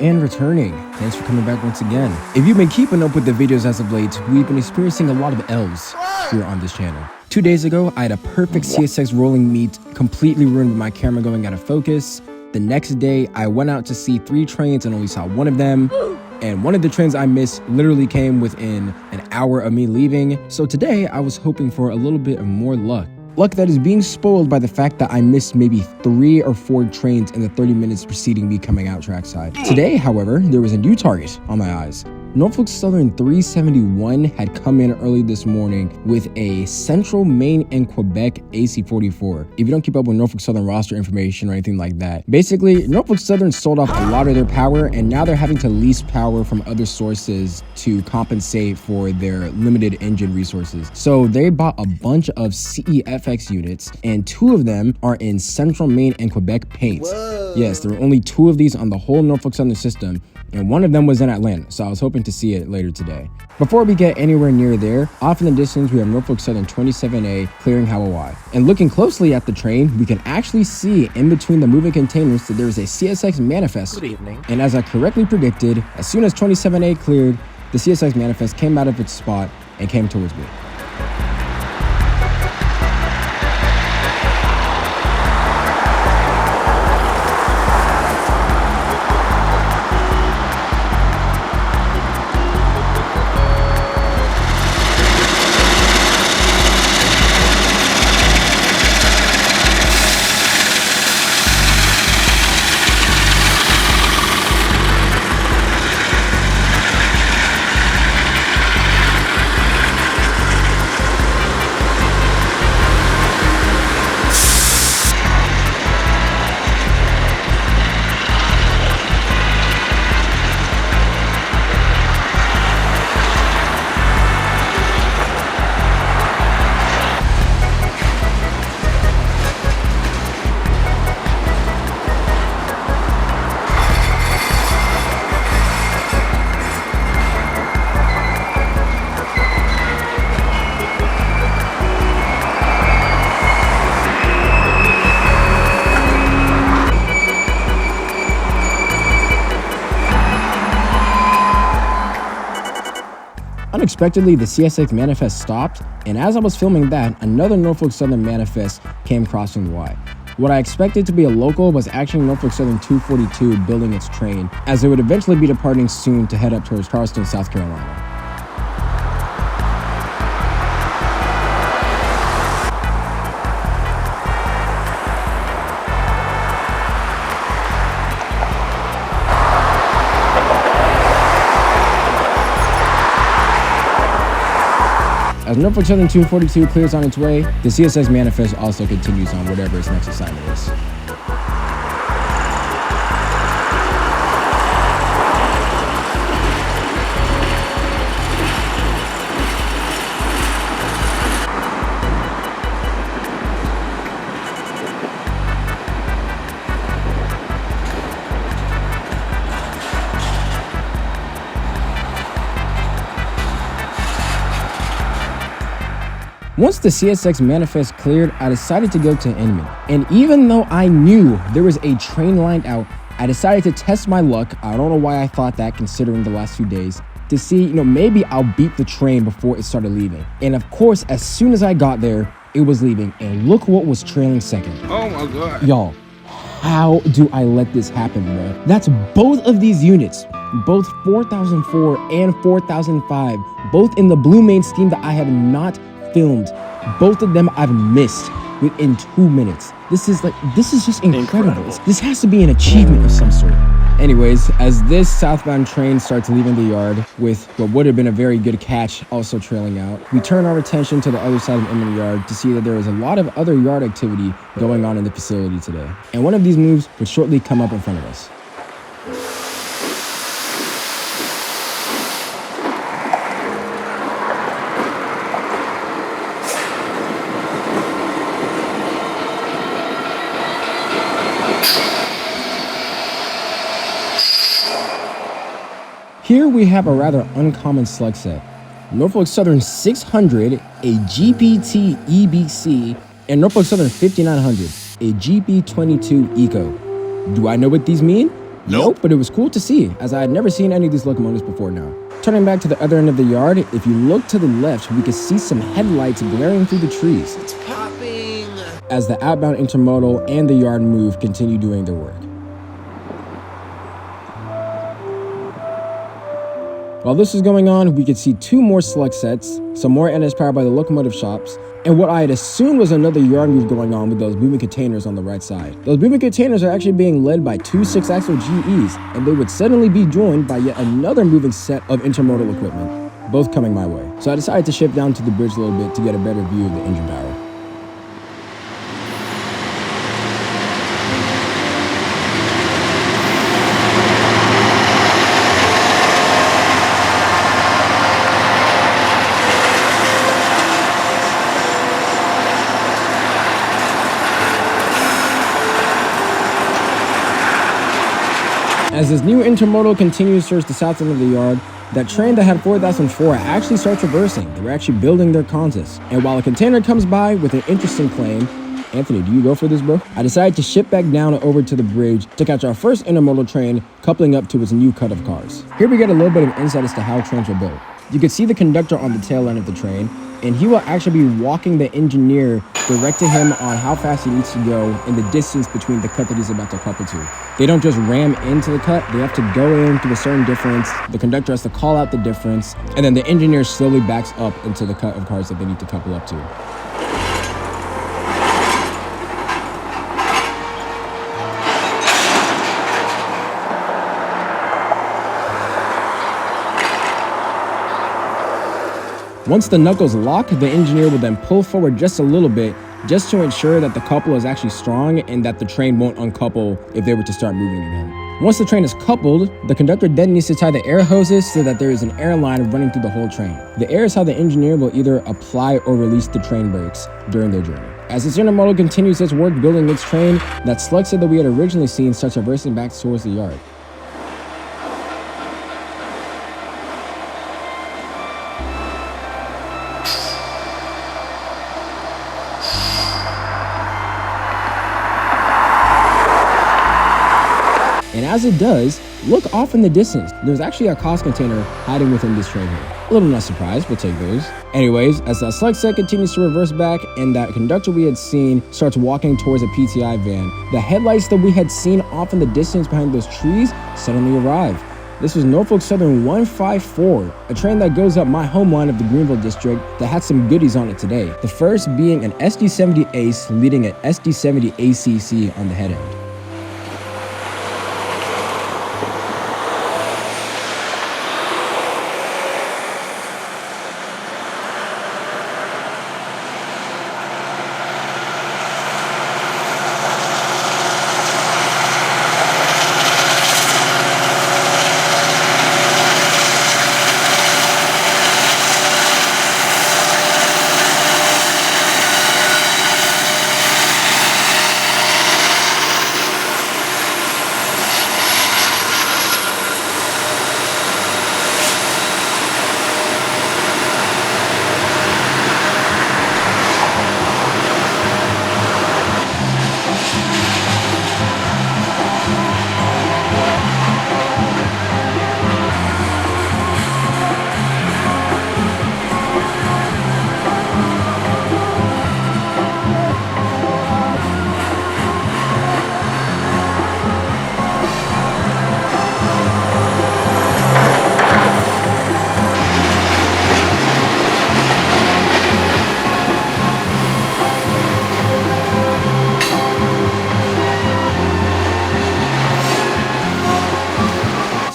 and returning. Thanks for coming back once again. If you've been keeping up with the videos as of late, we've been experiencing a lot of L's here on this channel. 2 days ago, I had a perfect CSX rolling meet, completely ruined with my camera going out of focus. The next day, I went out to see 3 trains and only saw one of them. And one of the trains I missed literally came within an hour of me leaving. So today, I was hoping for a little bit of more luck. Luck that is being spoiled by the fact that I missed maybe 3 or 4 trains in the 30 minutes preceding me coming out trackside. Today, however, there was a new target on my eyes. Norfolk Southern 371 had come in early this morning with a Central, Maine, and Quebec AC44. If you don't keep up with Norfolk Southern roster information or anything like that, basically, Norfolk Southern sold off a lot of their power, and now they're having to lease power from other sources to compensate for their limited engine resources. So they bought a bunch of CEFX units, and 2 of them are in Central, Maine, and Quebec paints. Whoa. Yes, there were only 2 of these on the whole Norfolk Southern system, and one of them was in Atlanta, so I was hoping to see it later today. Before we get anywhere near there, off in the distance we have Norfolk Southern 27A clearing Hawaii. And looking closely at the train, we can actually see in between the moving containers that there is a CSX manifest. Good evening. And as I correctly predicted, as soon as 27A cleared, the CSX manifest came out of its spot and came towards me. Unexpectedly, the CSX manifest stopped, and as I was filming that, another Norfolk Southern manifest came crossing the Y. What I expected to be a local was actually Norfolk Southern 242 building its train, as it would eventually be departing soon to head up towards Charleston, South Carolina. As Norfolk Southern 242 clears on its way, the CSX manifest also continues on whatever its next assignment is. Once the CSX manifest cleared, I decided to go to Inman. And even though I knew there was a train lined out, I decided to test my luck. I don't know why I thought that considering the last few days, to see, maybe I'll beat the train before it started leaving. And of course, as soon as I got there, it was leaving. And look what was trailing second. Oh my God. Y'all, how do I let this happen, bro? That's both of these units, both 4004 and 4005, both in the blue main scheme that I have not filmed. Both of them I've missed within 2 minutes. This is just incredible. This has to be an achievement of some sort. Anyways, as this southbound train starts leaving the yard with what would have been a very good catch also trailing out, we turn our attention to the other side of Inman Yard to see that there is a lot of other yard activity going on in the facility today. And one of these moves would shortly come up in front of us. Here we have a rather uncommon slug set. Norfolk Southern 600, a GPT EBC, and Norfolk Southern 5900, a GP22 Eco. Do I know what these mean? Nope, but it was cool to see, as I had never seen any of these locomotives before now. Turning back to the other end of the yard, if you look to the left, we could see some headlights glaring through the trees. It's popping! As the outbound intermodal and the yard move continue doing their work. While this was going on, we could see two more select sets, some more NS powered by the locomotive shops, and what I had assumed was another yard move going on with those moving containers on the right side. Those moving containers are actually being led by two 6-axle GEs, and they would suddenly be joined by yet another moving set of intermodal equipment, both coming my way. So I decided to shift down to the bridge a little bit to get a better view of the engine power. As this new intermodal continues towards the south end of the yard, that train that had 4004 actually starts reversing. They were actually building their consist. And while a container comes by with an interesting claim, Anthony, do you go for this, bro? I decided to ship back down over to the bridge to catch our first intermodal train coupling up to its new cut of cars. Here we get a little bit of insight as to how trains are built. You can see the conductor on the tail end of the train, and he will actually be walking the engineer, directing him on how fast he needs to go and the distance between the cut that he's about to couple to. They don't just ram into the cut, they have to go in through a certain difference, the conductor has to call out the difference, and then the engineer slowly backs up into the cut of cars that they need to couple up to. Once the knuckles lock, the engineer will then pull forward just a little bit just to ensure that the couple is actually strong and that the train won't uncouple if they were to start moving again. Once the train is coupled, the conductor then needs to tie the air hoses so that there is an air line running through the whole train. The air is how the engineer will either apply or release the train brakes during their journey. As this intermodal continues its work building its train, that slug set that we had originally seen starts reversing back towards the yard. And as it does, look off in the distance. There's actually a cost container hiding within this train here. A little not surprised, we'll take those. Anyways, as that select set continues to reverse back and that conductor we had seen starts walking towards a PTI van, the headlights that we had seen off in the distance behind those trees suddenly arrive. This was Norfolk Southern 154, a train that goes up my home line of the Greenville district that had some goodies on it today. The first being an SD70 Ace leading an SD70 ACC on the head end.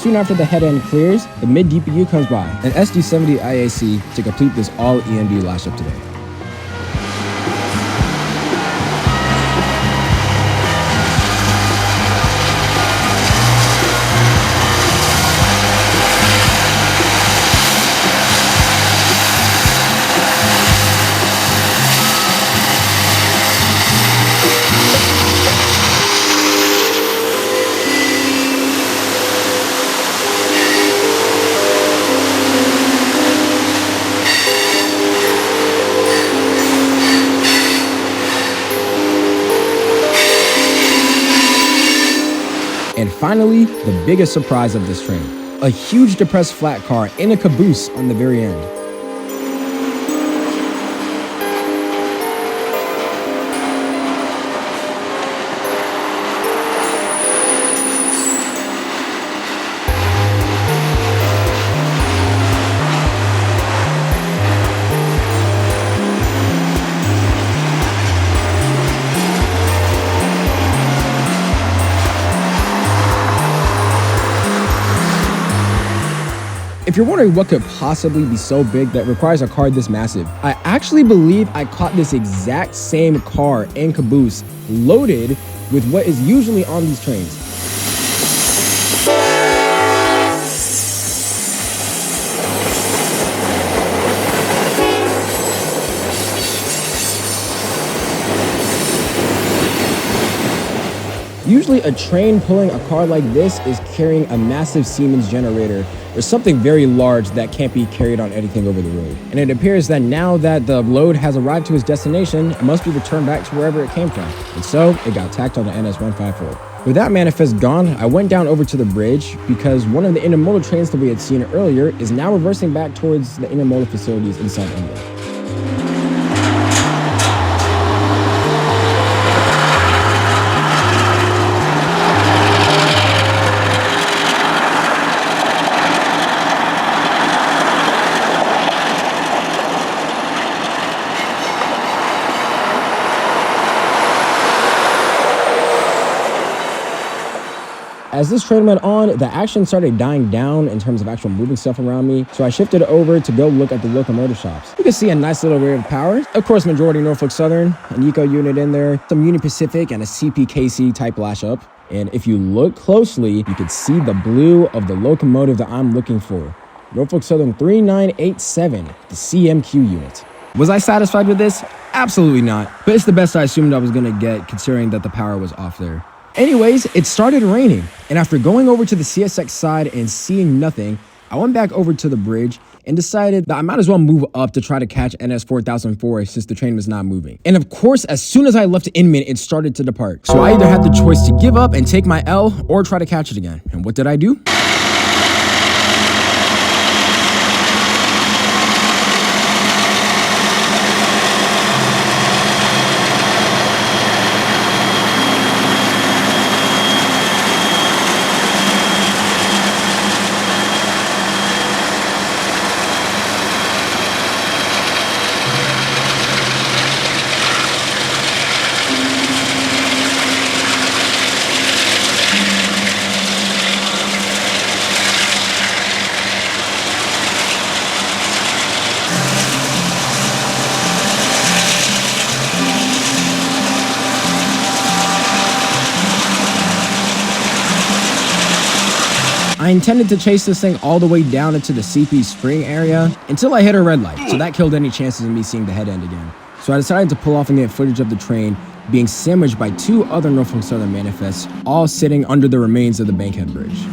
Soon after the head end clears, the mid DPU comes by, an SD70 IAC to complete this all EMD lash up today. finally, the biggest surprise of this train. A huge depressed flat car in a caboose on the very end. If you're wondering what could possibly be so big that requires a car this massive, I actually believe I caught this exact same car and caboose loaded with what is usually on these trains. Usually a train pulling a car like this is carrying a massive Siemens generator or something very large that can't be carried on anything over the road. And it appears that now that the load has arrived to its destination, it must be returned back to wherever it came from. And so it got tacked on the NS-154. With that manifest gone, I went down over to the bridge because one of the intermodal trains that we had seen earlier is now reversing back towards the intermodal facilities inside India. As this train went on, the action started dying down in terms of actual moving stuff around me, so I shifted over to go look at the locomotive shops. You can see a nice little array of power. Of course, majority Norfolk Southern, an Eco unit in there, some Union Pacific, and a CPKC type lash up. And if you look closely, you can see the blue of the locomotive that I'm looking for. Norfolk Southern 3987, the CMQ unit. Was I satisfied with this? Absolutely not, but it's the best I assumed I was gonna get considering that the power was off there. Anyways, it started raining, and after going over to the CSX side and seeing nothing, I went back over to the bridge and decided that I might as well move up to try to catch NS 4004 since the train was not moving. And of course, as soon as I left Inman, it started to depart. So I either had the choice to give up and take my L or try to catch it again. And what did I do? I intended to chase this thing all the way down into the CP Spring area until I hit a red light, so that killed any chances of me seeing the head end again. So I decided to pull off and get footage of the train being sandwiched by two other Norfolk Southern manifests, all sitting under the remains of the Bankhead Bridge.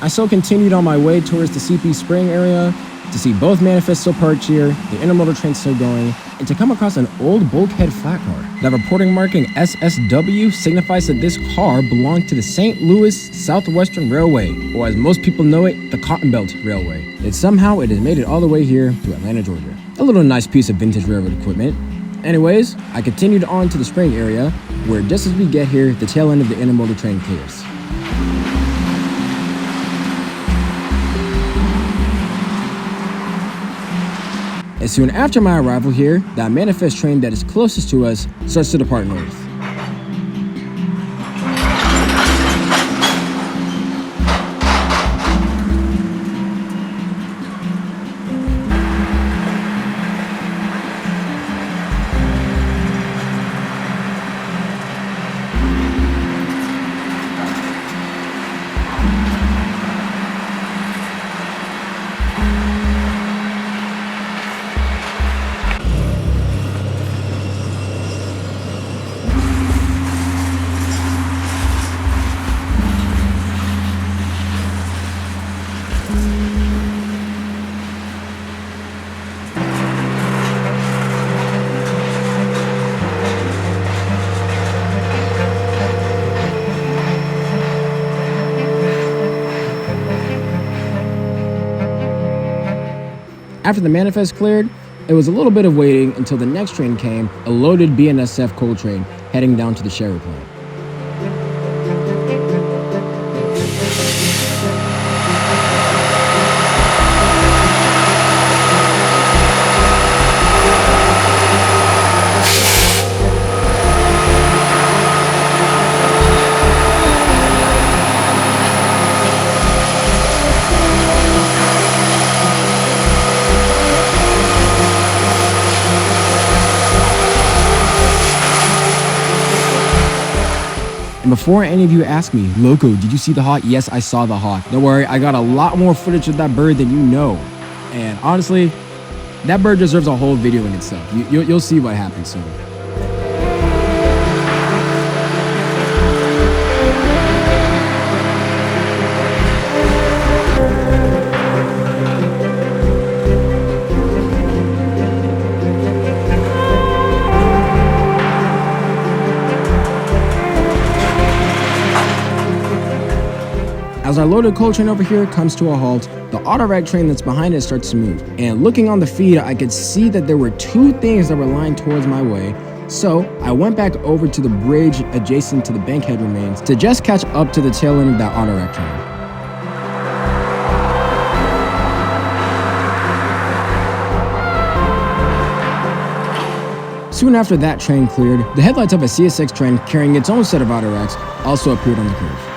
I still continued on my way towards the CP Spring area to see both manifests still parked here, the intermodal train still going, and to come across an old bulkhead flat car. The reporting marking SSW signifies that this car belonged to the St. Louis Southwestern Railway, or as most people know it, the Cotton Belt Railway. And somehow it has made it all the way here to Atlanta, Georgia. A little nice piece of vintage railroad equipment. Anyways, I continued on to the Spring area, where just as we get here, the tail end of the intermodal train clears. As soon after my arrival here, that manifest train that is closest to us starts to depart north. After the manifest cleared, it was a little bit of waiting until the next train came, a loaded BNSF coal train heading down to the Sherry plant. And before any of you ask me, Loco, did you see the hawk? Yes, I saw the hawk. Don't worry, I got a lot more footage of that bird than you know. And honestly, that bird deserves a whole video in itself. You'll see what happens soon. As our loaded coal train over here comes to a halt, the auto-rack train that's behind it starts to move. And looking on the feed, I could see that there were two things that were lying towards my way. So I went back over to the bridge adjacent to the bankhead remains to just catch up to the tail end of that auto-rack train. Soon after that train cleared, the headlights of a CSX train carrying its own set of auto-racks also appeared on the curve.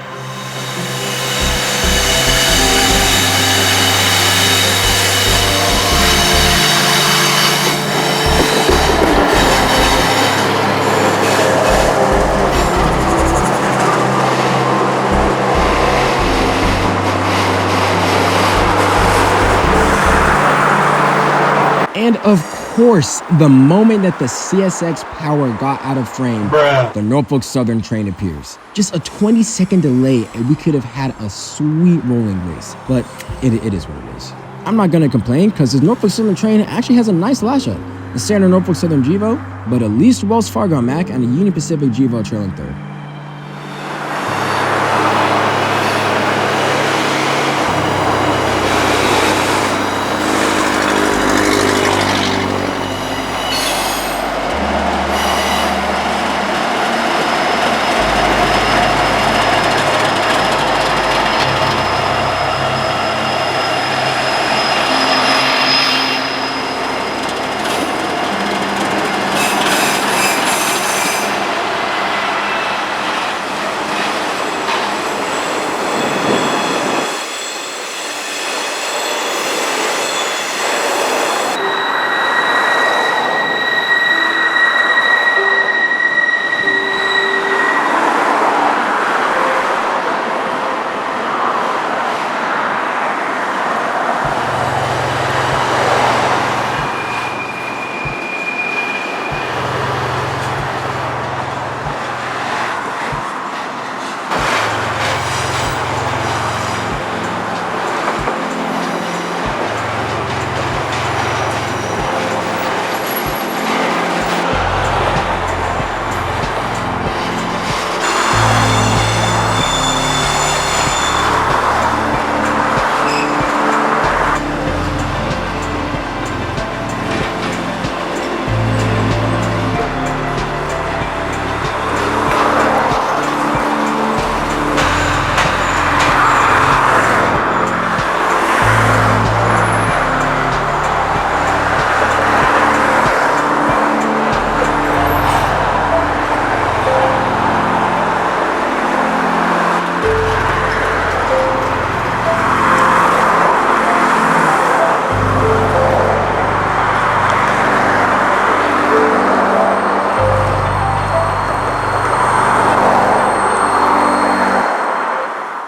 And of course, the moment that the CSX power got out of frame, the Norfolk Southern train appears. Just a 20-second delay and we could have had a sweet rolling race, but it is what it is. I'm not gonna complain because this Norfolk Southern train actually has a nice lash up. The standard Norfolk Southern GEVO, but at least Wells Fargo Mac and a Union Pacific GEVO trailing third.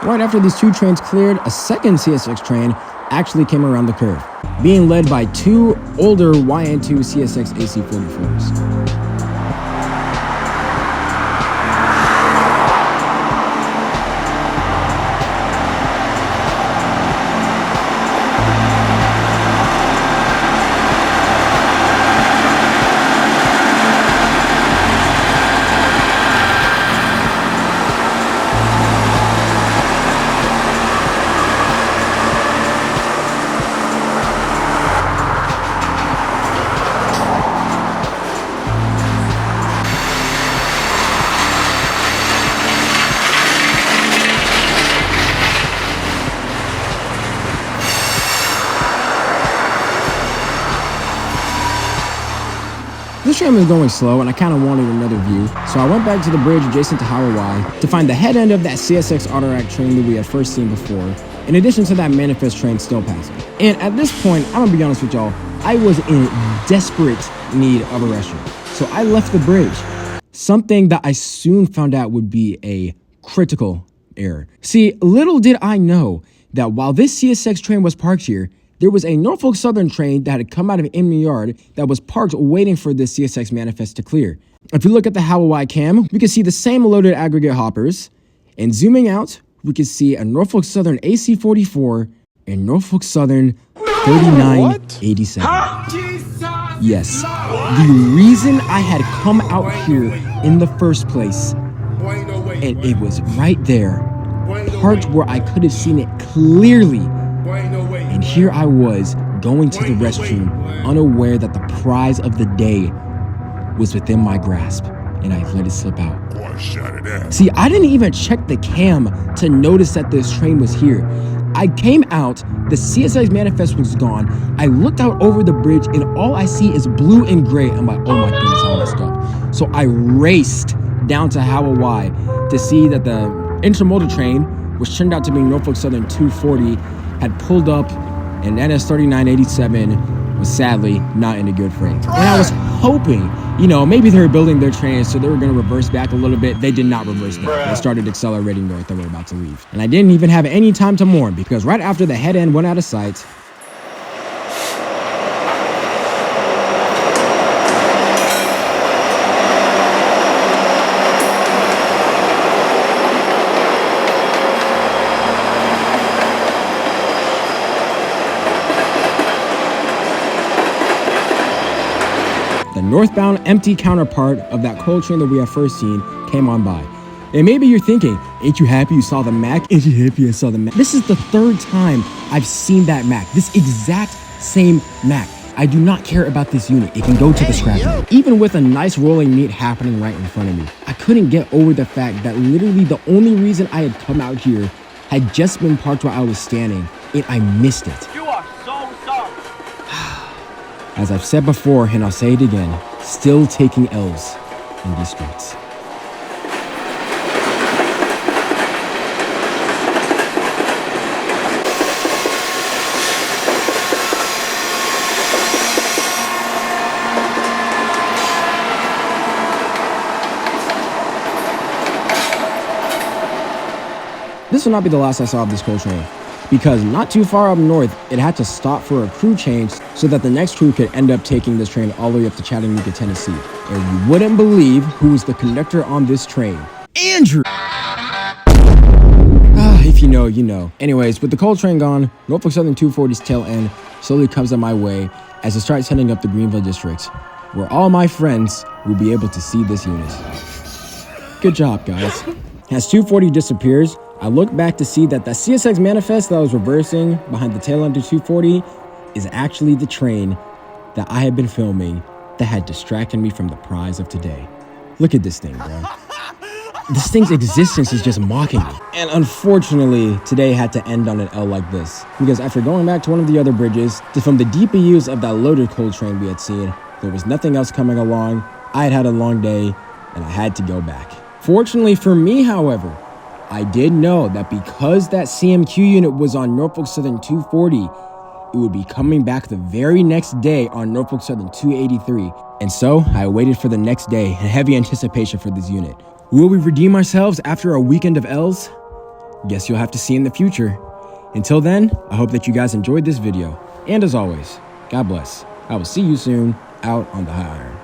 Right after these two trains cleared, a second CSX train actually came around the curve, being led by two older YN2 CSX AC-44s. This train was going slow and I kind of wanted another view, so I went back to the bridge adjacent to Hawaii to find the head end of that CSX Autorack train that we had first seen before, in addition to that manifest train still passing. And at this point, I'm gonna be honest with y'all, I was in desperate need of a restroom, so I left the bridge. Something that I soon found out would be a critical error. See, little did I know that while this CSX train was parked here, there was a Norfolk Southern train that had come out of Inman Yard that was parked waiting for this CSX manifest to clear. If you look at the Hawaii cam, we can see the same loaded aggregate hoppers, and zooming out, we can see a Norfolk Southern AC-44 and Norfolk Southern 3987. Yes, the reason I had come out here in the first place, and it was right there, parked where I could have seen it clearly. And here I was going to the restroom, unaware that the prize of the day was within my grasp, and I let it slip out. See, I didn't even check the cam to notice that this train was here. I came out, the CSX manifest was gone. I looked out over the bridge and all I see is blue and gray. I'm like, oh my goodness, I messed up. So I raced down to Hawaii to see that the intermodal train, which turned out to be Norfolk Southern 240, had pulled up, and NS3987 was sadly not in a good frame. And I was hoping, maybe they were building their trains, so they were going to reverse back a little bit. They did not reverse back. They started accelerating north and were about to leave. And I didn't even have any time to mourn, because right after the head end went out of sight, the northbound empty counterpart of that coal train that we have first seen came on by. And maybe you're thinking, ain't you happy you saw the Mac? Ain't you happy I saw the Mac? This is the third time I've seen that Mac, this exact same Mac. I do not care about this unit. It can go to the scrapyard. Even with a nice rolling meet happening right in front of me, I couldn't get over the fact that literally the only reason I had come out here had just been parked where I was standing, and I missed it. You are so sorry. As I've said before, and I'll say it again, still taking L's in these streets. This will not be the last I saw of this coal train, because not too far up north, it had to stop for a crew change so that the next crew could end up taking this train all the way up to Chattanooga, Tennessee. And you wouldn't believe who was the conductor on this train. Andrew! If you know, you know. Anyways, with the coal train gone, Norfolk Southern 240's tail end slowly comes on my way as it starts heading up the Greenville district, where all my friends will be able to see this unit. Good job, guys. As 240 disappears, I look back to see that the CSX manifest that I was reversing behind the tail end of 240 is actually the train that I had been filming that had distracted me from the prize of today. Look at this thing, bro. This thing's existence is just mocking me. And unfortunately, today had to end on an L like this, because after going back to one of the other bridges to film the DPUs of that loaded coal train we had seen, there was nothing else coming along. I had had a long day and I had to go back. Fortunately for me, however, I did know that because that CMQ unit was on Norfolk Southern 240, it would be coming back the very next day on Norfolk Southern 283. And so I waited for the next day in heavy anticipation for this unit. Will we redeem ourselves after a weekend of L's? Guess you'll have to see in the future. Until then, I hope that you guys enjoyed this video. And as always, God bless. I will see you soon out on the high iron.